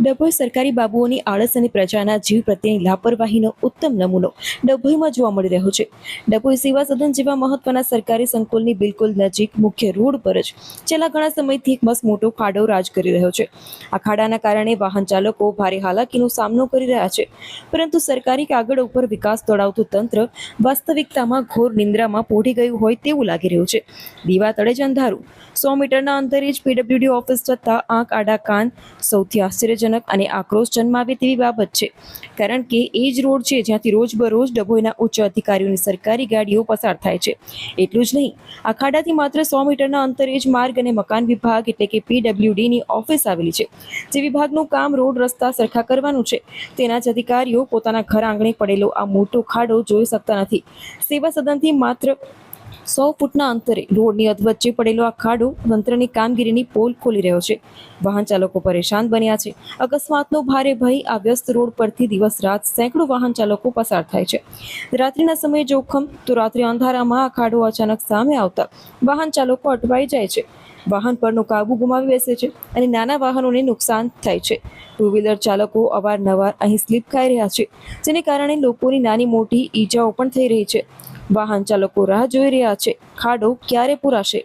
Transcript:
ડભોઈ સરકારી બાબુઓની આળસ અને પ્રજાના જીવ પ્રત્યેની લાપરવાહીનો ઉત્તમ નમૂનો ડભોઈમાં જોવા મળી રહ્યો છે. ડભોઈ સેવા સદન જેવા મહત્વના સરકારી સંકુલની બિલકુલ નજીક મુખ્ય રોડ પર જ છેલ્લા ઘણા સમયથી એક મસ્ત મોટો ખાડો રાજ કરી રહ્યો છે. આ ખાડાના કારણે વાહન ચાલકો ભારે હાલાકીનો સામનો કરી રહ્યા છે. પરંતુ સરકારી કાગળ ઉપર વિકાસ દોડાવતું તંત્ર વાસ્તવિકતામાં ઘોર નિંદ્રામાં પોઢી ગયું હોય તેવું લાગી રહ્યું છે. દીવા તળે જ અંધારું. 100 મીટરના અંતરે જ પીડબ્લ્યુડી ઓફિસ જતા આંખ આડા કાન સૌથી આશ્ચર્યજનક અને આક્રોશ જન્માવે તેવી બાબત છે. કારણ કે એ જ રોડ છે જ્યાંથી રોજબરોજ ડભોઈના ઉચ્ચ અધિકારીઓની સરકારી ગાડીઓ પસાર થાય છે. એટલું જ નહીં, આ ખાડાથી માત્ર 100 મીટરના અંતરે જ માર્ગ અને મકાન વિભાગ એટલે કે પીડબ્લ્યુડીની ઓફિસ આવેલી છે. જે વિભાગનું કામ રોડ રસ્તા સરખા કરવાનું છે, તેના જ અધિકારીઓ પોતાના ઘર આંગણે પડેલો આ મોટો ખાડો જોઈ શકતા નથી. સેવા સદનથી માત્ર 100 ફૂટના અંતરે રોડની અધવચ્ચે પડેલો આ ખાડો તંત્રની કામગીરીની પોલ ખોલી રહ્યો છે. વાહન ચાલકો પરેશાન બન્યા છે. અકસ્માતનો ભારે ભય. આ વ્યસ્ત રોડ પરથી દિવસ રાત સેંકડો વાહન ચાલકો પસાર થાય છે. રાત્રિના સમયે જોખમ તો રાત્રે અંધારામાં આ ખાડો અચાનક સામે આવતા વાહન ચાલકો અટવાઈ જાય છે. વાહન પરનો કાબુ ગુમાવી બેસે છે અને નાના વાહનોને નુકસાન થાય છે. ટુ વ્હીલર ચાલકો અવારનવાર અહીં સ્લીપ ખાઈ રહ્યા છે, જેને કારણે લોકોની નાની મોટી ઈજાઓ પણ થઈ રહી છે. વાહન ચાલકો રાહ જોઈ રહ્યા છે, ખાડો ક્યારે પૂરાશે.